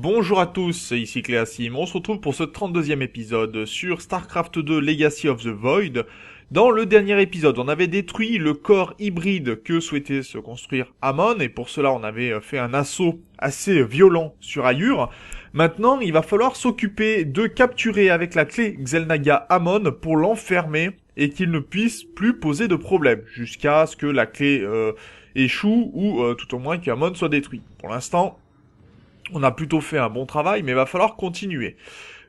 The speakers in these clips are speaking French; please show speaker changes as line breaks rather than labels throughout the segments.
Bonjour à tous, ici Cléasim. On se retrouve pour ce 32e épisode sur StarCraft 2 Legacy of the Void. Dans le dernier épisode, on avait détruit le corps hybride que souhaitait se construire Amon, et pour cela on avait fait un assaut assez violent sur Ayur. Maintenant, il va falloir s'occuper de capturer avec la clé Xel'Naga Amon pour l'enfermer et qu'il ne puisse plus poser de problème, jusqu'à ce que la clé échoue ou tout au moins qu'Amon soit détruit. Pour l'instant, on a plutôt fait un bon travail, mais il va falloir continuer.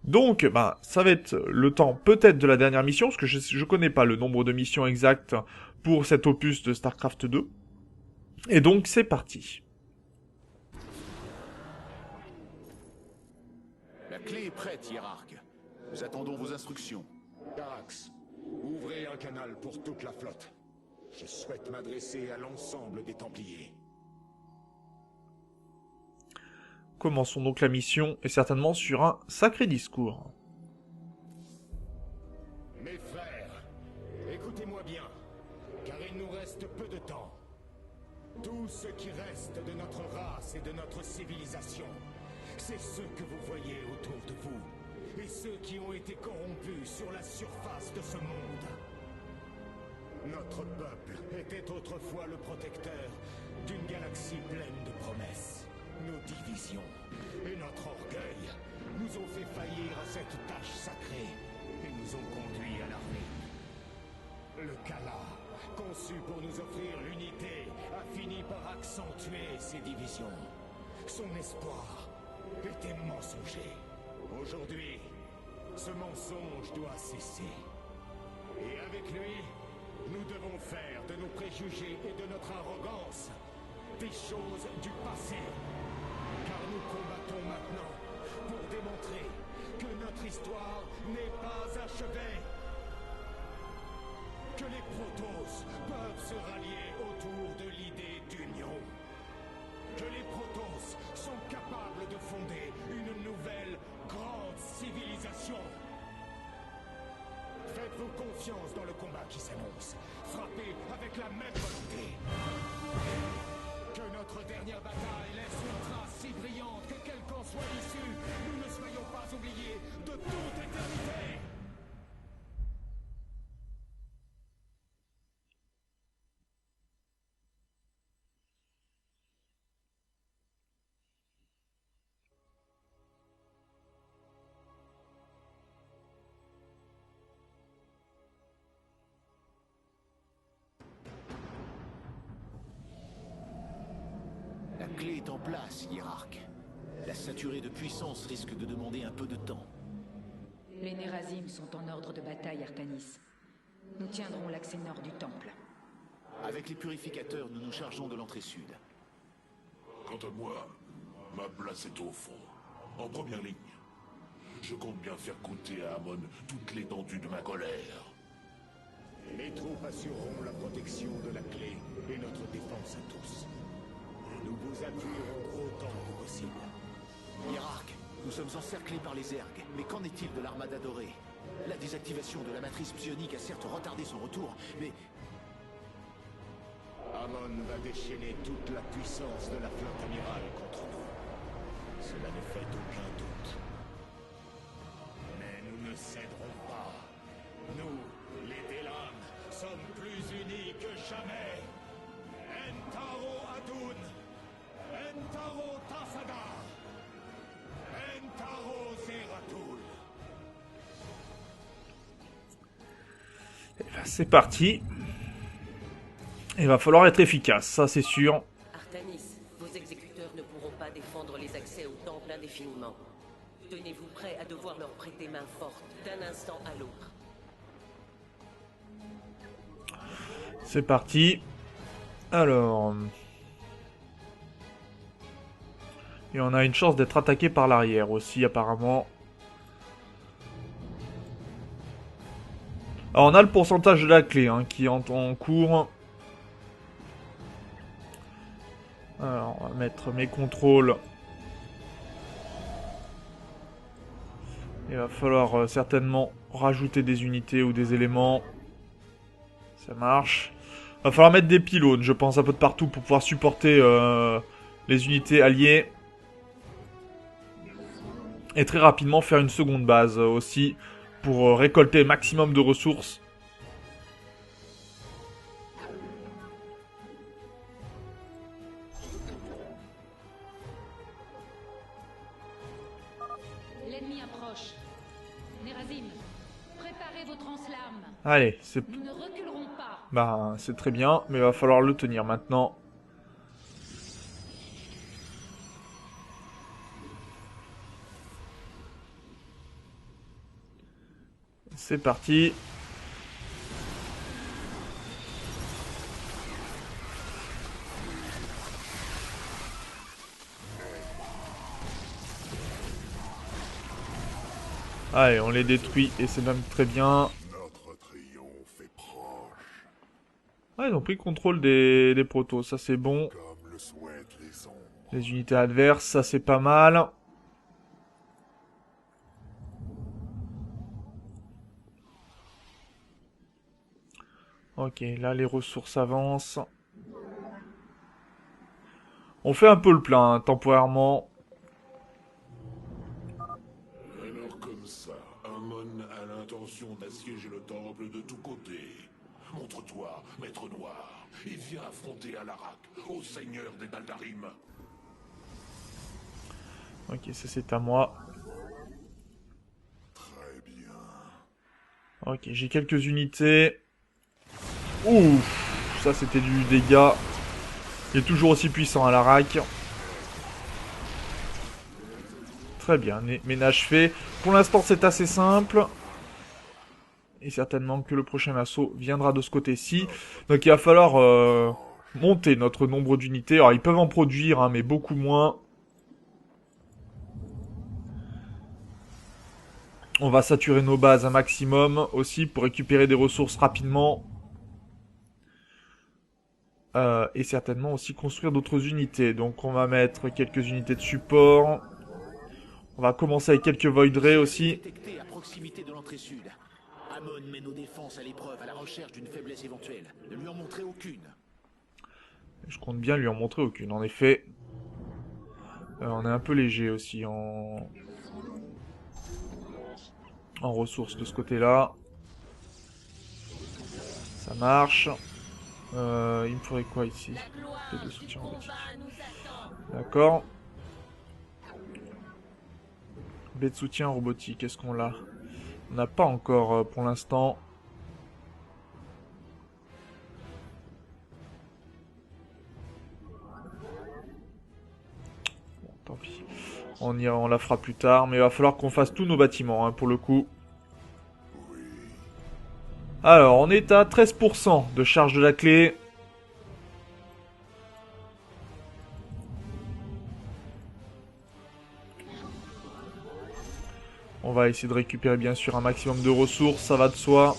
Donc, ça va être le temps peut-être de la dernière mission, parce que je connais pas le nombre de missions exactes pour cet opus de StarCraft 2. Et donc, c'est parti.
La clé est prête, hiérarque. Nous attendons vos instructions.
Carax, ouvrez un canal pour toute la flotte. Je souhaite m'adresser à l'ensemble des Templiers.
Commençons donc la mission, et certainement sur un sacré discours.
Mes frères, écoutez-moi bien, car il nous reste peu de temps. Tout ce qui reste de notre race et de notre civilisation, c'est ceux que vous voyez autour de vous, et ceux qui ont été corrompus sur la surface de ce monde. Notre peuple était autrefois le protecteur d'une galaxie pleine de promesses. Nos divisions et notre orgueil nous ont fait faillir à cette tâche sacrée et nous ont conduits à la ruine. Le Kala, conçu pour nous offrir l'unité, a fini par accentuer ces divisions. Son espoir était mensonger. Aujourd'hui, ce mensonge doit cesser. Et avec lui, nous devons faire de nos préjugés et de notre arrogance des choses du passé. Car nous combattons maintenant pour démontrer que notre histoire n'est pas achevée. Que les Protoss peuvent se rallier autour de l'idée d'union. Que les Protoss sont capables de fonder une nouvelle grande civilisation. Faites-vous confiance dans le combat qui s'annonce. Frappez avec la même volonté. Que notre dernière bataille laisse une trace si brillante que quel qu'en soit l'issue, nous ne soyons pas oubliés de toute éternité.
La clé est en place, hiérarque. La saturer de puissance risque de demander un peu de temps.
Les Nerazim sont en ordre de bataille, Artanis. Nous tiendrons l'accès nord du temple.
Avec les purificateurs, nous nous chargeons de l'entrée sud.
Quant à moi, ma place est au fond, en première ligne. Je compte bien faire goûter à Amon toute l'étendue de ma colère.
Les troupes assureront la protection de la clé et notre défense à tous. Nous vous appuierons autant que possible.
Hiérarque, nous sommes encerclés par les ergs, mais qu'en est-il de l'armada dorée? La désactivation de la matrice psionique a certes retardé son retour, mais...
Amon va déchaîner toute la puissance de la flotte amirale contre nous. Cela ne fait aucun doute. Mais nous ne céderons pas. Nous, les Delam, sommes plus unis que jamais. Entaro Adun, Entaro Tasada, Entaro Zeratul.
Et là, c'est parti. Il va falloir être efficace, ça c'est sûr.
Artanis, vos exécuteurs ne pourront pas défendre les accès au temple indéfiniment. Tenez-vous prêts à devoir leur prêter main forte d'un instant à l'autre.
C'est parti. Alors... Et on a une chance d'être attaqué par l'arrière aussi, apparemment. Alors on a le pourcentage de la clé qui entre en cours. Alors on va mettre mes contrôles. Il va falloir certainement rajouter des unités ou des éléments. Ça marche. Va falloir mettre des pylônes, je pense, un peu de partout pour pouvoir supporter les unités alliées. Et très rapidement faire une seconde base aussi pour récolter le maximum de ressources.
L'ennemi approche. Nerazim, préparez vos translames.
Allez,
Nous ne reculerons pas.
bah, c'est très bien, mais il va falloir le tenir maintenant. C'est parti. Allez, on les détruit et c'est même très bien.
Notre triomphe est proche,
Ouais, ils ont pris le contrôle des protos, ça c'est bon.
comme le souhaitent les ombres.
Les unités adverses, ça c'est pas mal. Ok, là les ressources avancent. On fait un peu le plein, hein, temporairement.
Alors comme ça, Amon a l'intention d'assiéger le temple de tous côtés. Montre-toi, maître noir, et viens affronter Alarak, au seigneur des Daldarim.
Ok, ça c'est à moi.
Très bien.
Ok, j'ai quelques unités. Ouf, ça c'était du dégât. Il est toujours aussi puissant à la rack. Très bien, ménage fait. Pour l'instant c'est assez simple. Et certainement que le prochain assaut viendra de ce côté-ci. Donc il va falloir monter notre nombre d'unités. Alors ils peuvent en produire, hein, mais beaucoup moins. On va saturer nos bases un maximum aussi pour récupérer des ressources rapidement. Et certainement aussi construire d'autres unités. Donc on va mettre quelques unités de support. On va commencer avec quelques Void Ray aussi.
Détecté à proximité de l'entrée sud. Amon met nos défenses à l'épreuve à la recherche d'une faiblesse éventuelle. Ne lui en montrer aucune.
Je compte bien lui en montrer aucune, en effet. On est un peu léger aussi en ressources de ce côté-là. Ça marche. Il me faudrait quoi ici? Peu de soutien robotique. D'accord. Baie de soutien robotique, est-ce qu'on l'a? On n'a pas encore pour l'instant. Bon, tant pis. On la fera plus tard, mais il va falloir qu'on fasse tous nos bâtiments, hein, pour le coup. Alors, on est à 13% de charge de la clé. On va essayer de récupérer bien sûr un maximum de ressources, ça va de soi.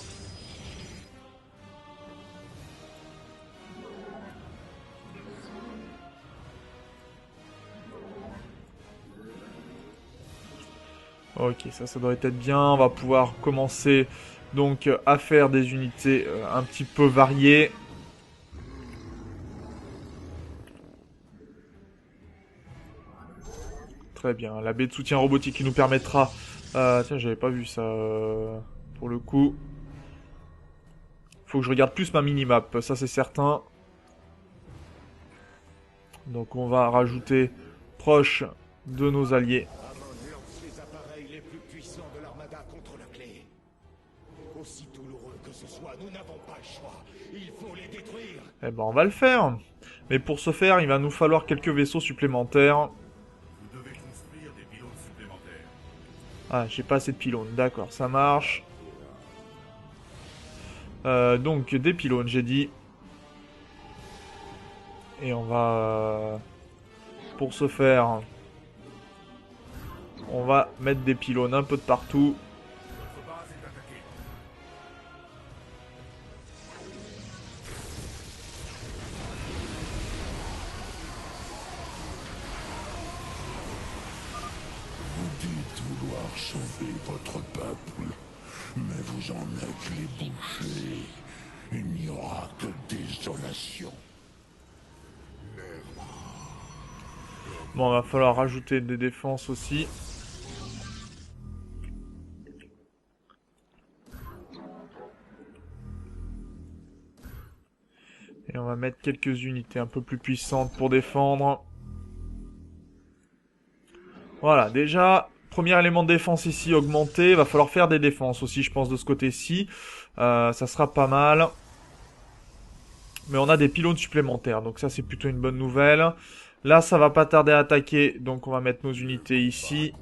Ok, ça doit être bien. On va pouvoir commencer donc à faire des unités un petit peu variées. Très bien. La baie de soutien robotique qui nous permettra... tiens, j'avais pas vu ça pour le coup. Faut que je regarde plus ma minimap, ça c'est certain. Donc on va rajouter proche de nos alliés.
Amon lance les appareils les plus puissants de l'armada contre la clé. Aussi douloureux que ce soit, nous n'avons pas le choix. Il faut les détruire.
Eh ben on va le faire. Mais pour ce faire, il va nous falloir quelques vaisseaux supplémentaires.
Vous devez construire des pylônes supplémentaires.
Ah, j'ai pas assez de pylônes, d'accord, ça marche. Donc des pylônes, j'ai dit. Et on va... pour ce faire... on va mettre des pylônes un peu de partout.
Votre base est attaquée. Vous dites vouloir sauver votre peuple, mais vous en êtes les bouchers. Il n'y aura que désolation.
Bon, va falloir rajouter des défenses aussi. Et on va mettre quelques unités un peu plus puissantes pour défendre. Voilà, déjà, premier élément de défense ici augmenté. Va falloir faire des défenses aussi, je pense, de ce côté-ci. Ça sera pas mal. Mais on a des pylônes supplémentaires, donc ça c'est plutôt une bonne nouvelle. Là, ça va pas tarder à attaquer, donc on va mettre nos unités ici.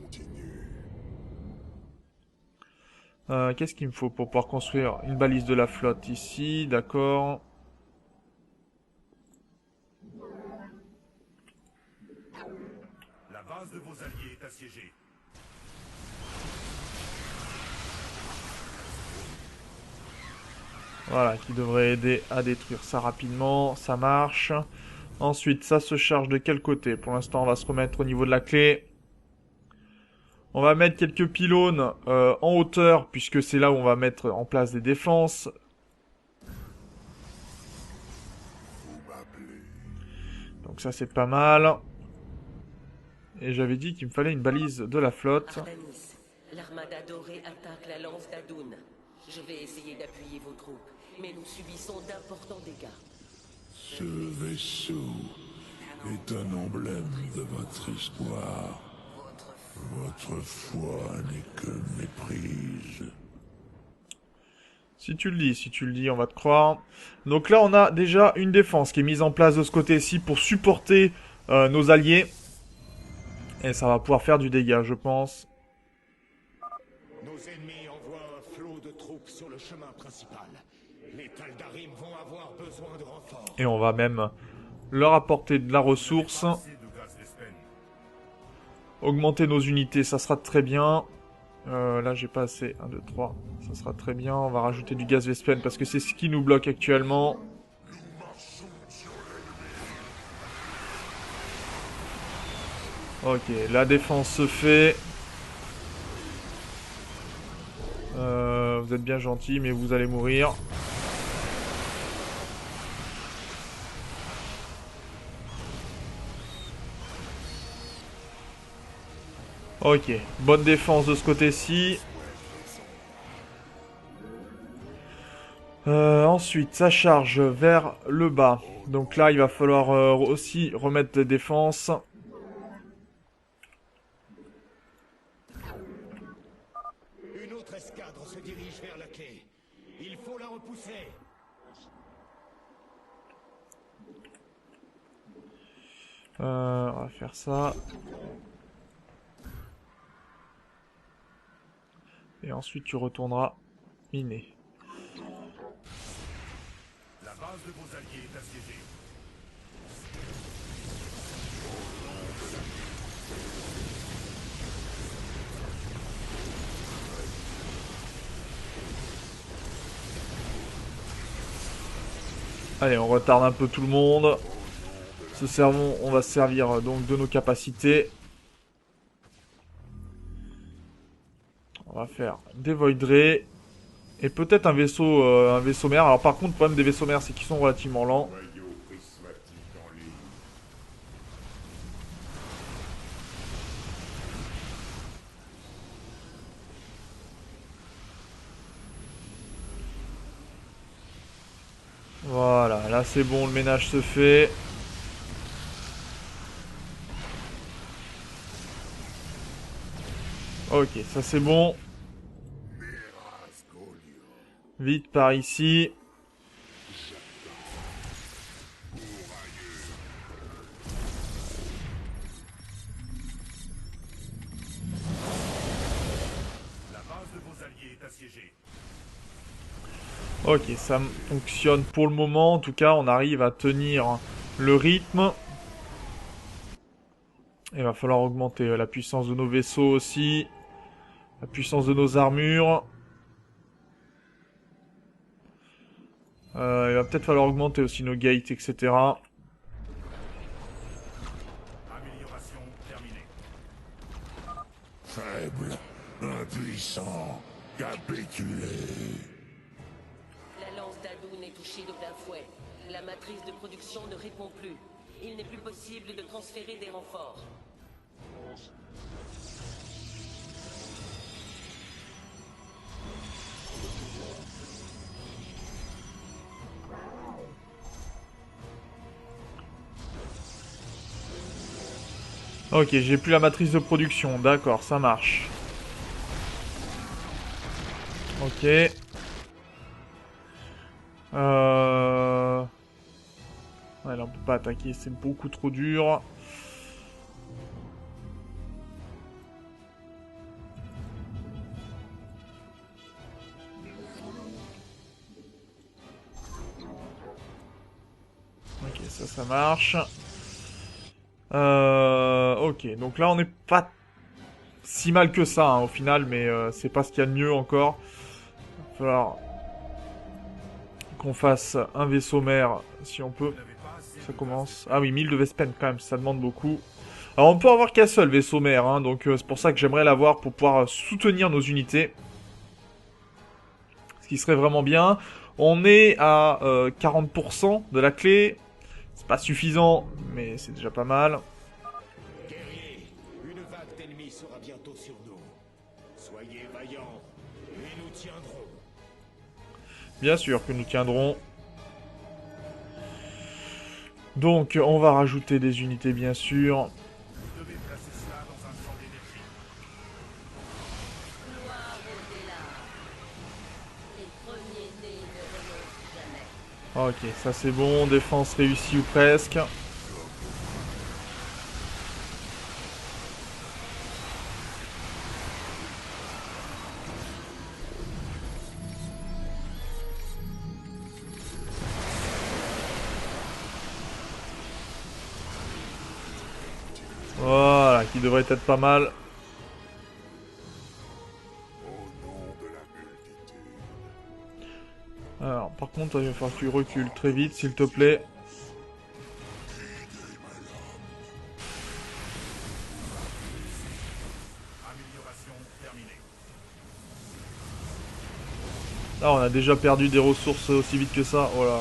Qu'est-ce qu'il me faut pour pouvoir construire une balise de la flotte ici, d'accord.
La base de vos alliés est assiégée.
Voilà, qui devrait aider à détruire ça rapidement, ça marche. Ensuite, ça se charge de quel côté? Pour l'instant, on va se remettre au niveau de la clé. On va mettre quelques pylônes en hauteur, puisque c'est là où on va mettre en place des défenses. Donc ça, c'est pas mal. Et j'avais dit qu'il me fallait une balise de la flotte.
Artanis, l'armada dorée attaque la lance d'Adoun. Je vais essayer d'appuyer vos troupes, mais nous subissons d'importants dégâts.
Ce vaisseau est un emblème de votre espoir. Votre foi n'est que méprise.
Si tu le dis, on va te croire. Donc là, on a déjà une défense qui est mise en place de ce côté-ci pour supporter nos alliés. Et ça va pouvoir faire du dégât, je pense.
Nos ennemis envoient un flot de troupes sur le chemin principal. Les Taldarim vont avoir besoin de renforts.
Et on va même leur apporter de la ressource. Augmenter nos unités, ça sera très bien. Là, j'ai pas assez. 1, 2, 3. Ça sera très bien. On va rajouter du gaz Vespene parce que c'est ce qui nous bloque actuellement. Ok, la défense se fait. Vous êtes bien gentils, mais vous allez mourir. Ok, bonne défense de ce côté-ci. Ensuite, ça charge vers le bas. Donc là, il va falloir aussi remettre des défenses.
Une autre escadre se dirige vers la clé. Il faut la repousser.
On va faire ça. Et ensuite, tu retourneras miner.
La base de vos alliés est assiégée.
Allez, on retarde un peu tout le monde. On va se servir donc de nos capacités. On va faire des Void Ray. Et peut-être un vaisseau mère. Alors par contre, le problème des vaisseaux mères, c'est qu'ils sont relativement lents. Voilà, là c'est bon, le ménage se fait. Ok, ça c'est bon. Vite par ici.
La base de vos alliés est assiégée.
Ok, ça fonctionne pour le moment. En tout cas, on arrive à tenir le rythme. Il va falloir augmenter la puissance de nos vaisseaux aussi. La puissance de nos armures. Il va peut-être falloir augmenter aussi nos gates, etc.
Amélioration terminée.
Faible, impuissant, capitulé.
La lance d'Adoun est touchée de plein fouet. La matrice de production ne répond plus. Il n'est plus possible de transférer des renforts.
Ok, j'ai plus la matrice de production. D'accord, ça marche. Ok. Ouais, là on peut pas attaquer, c'est beaucoup trop dur. Ok, ça marche. Ok, donc là on n'est pas si mal que ça hein, au final, mais c'est pas ce qu'il y a de mieux encore. Il va falloir qu'on fasse un vaisseau mère si on peut. Ça commence. Ah oui, 1000 de Vespen quand même, ça demande beaucoup. Alors on peut avoir qu'un seul vaisseau mère, hein, donc c'est pour ça que j'aimerais l'avoir pour pouvoir soutenir nos unités. Ce qui serait vraiment bien. On est à 40% de la clé. C'est pas suffisant, mais c'est déjà pas mal.
Guerriers, une vague d'ennemis sera bientôt sur nous. Soyez vaillants, et nous tiendrons.
Bien sûr que nous tiendrons. Donc, on va rajouter des unités, bien sûr.
Vous devez placer cela dans un champ d'énergie.
Gloire au Délar. Les premiers nés ne renoncent jamais.
Ok, ça c'est bon. Défense réussie ou presque. Voilà, qui devrait être pas mal. Alors, par contre, il va falloir que tu recules très vite, s'il te plaît. Ah, on a déjà perdu des ressources aussi vite que ça. Oh là.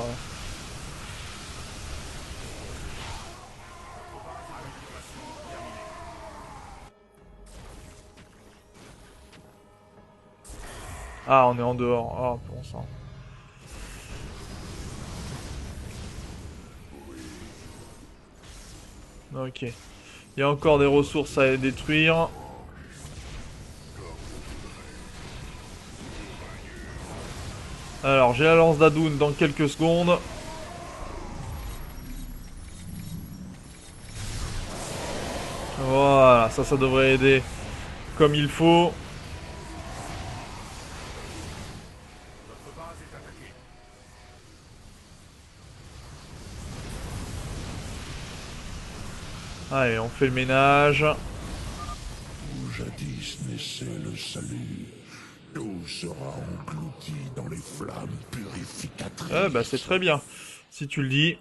Ah, on est en dehors. Ah, bon sang. Ok. Il y a encore des ressources à détruire. Alors, j'ai la lance d'Adoun dans quelques secondes. Voilà, ça devrait aider comme il faut. Allez, on fait le ménage.
Où jadis naissait le salut, tout sera englouti dans les flammes purificatrices.
Ah bah c'est très bien, si tu le dis.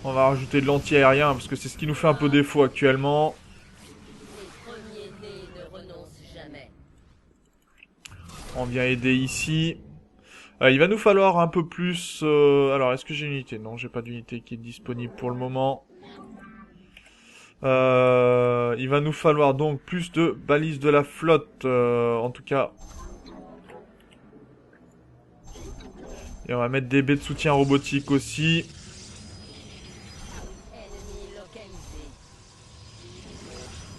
On va rajouter de l'anti-aérien, parce que c'est ce qui nous fait un peu défaut actuellement.
Les premiers nés ne renoncent jamais.
On vient aider ici. Il va nous falloir un peu plus... Alors, est-ce que j'ai une unité? Non, j'ai pas d'unité qui est disponible pour le moment. Il va nous falloir donc plus de balises de la flotte, en tout cas. Et on va mettre des baies de soutien robotique aussi.
Ennemi localisé.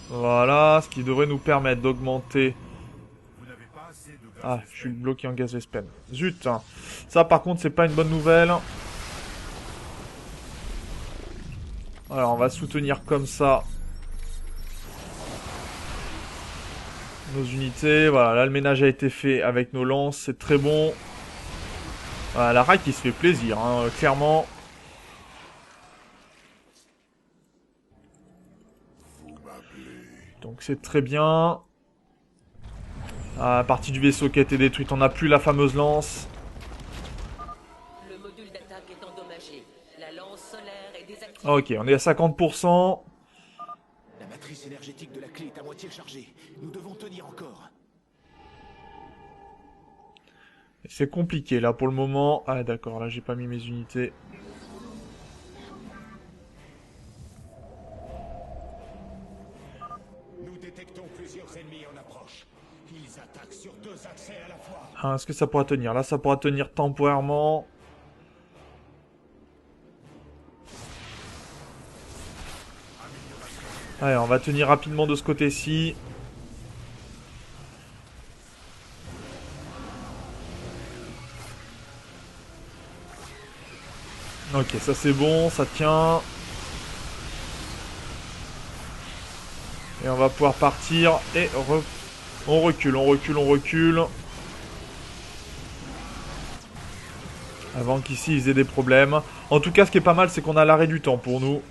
Voilà, ce qui devrait nous permettre d'augmenter... Ah, je suis bloqué en gaz Vespen. Zut hein. Ça par contre c'est pas une bonne nouvelle. Alors on va soutenir comme ça nos unités. Voilà, là le ménage a été fait avec nos lances, c'est très bon. Voilà, la rack il se fait plaisir, hein, clairement. Donc c'est très bien. Ah, la partie du vaisseau qui a été détruite, on n'a plus la fameuse lance.
Le module d'attaque est endommagé. La lance solaire est désactivée.
Ok, on est à 50%.
La matrice énergétique de la clé est à moitié chargée. Nous devons tenir encore.
C'est compliqué là pour le moment. Ah d'accord, là j'ai pas mis mes unités.
Nous détectons plusieurs ennemis en approche. Ils attaquent sur 2 accès à la fois.
Ah, est-ce que ça pourra tenir? Là ça pourra tenir temporairement. Allez, on va tenir rapidement de ce côté-ci. Ok, ça c'est bon, ça tient. Et on va pouvoir partir. Et on recule, on recule, on recule. Avant qu'ici ils aient des problèmes. En tout cas, ce qui est pas mal, c'est qu'on a l'arrêt du temps pour nous.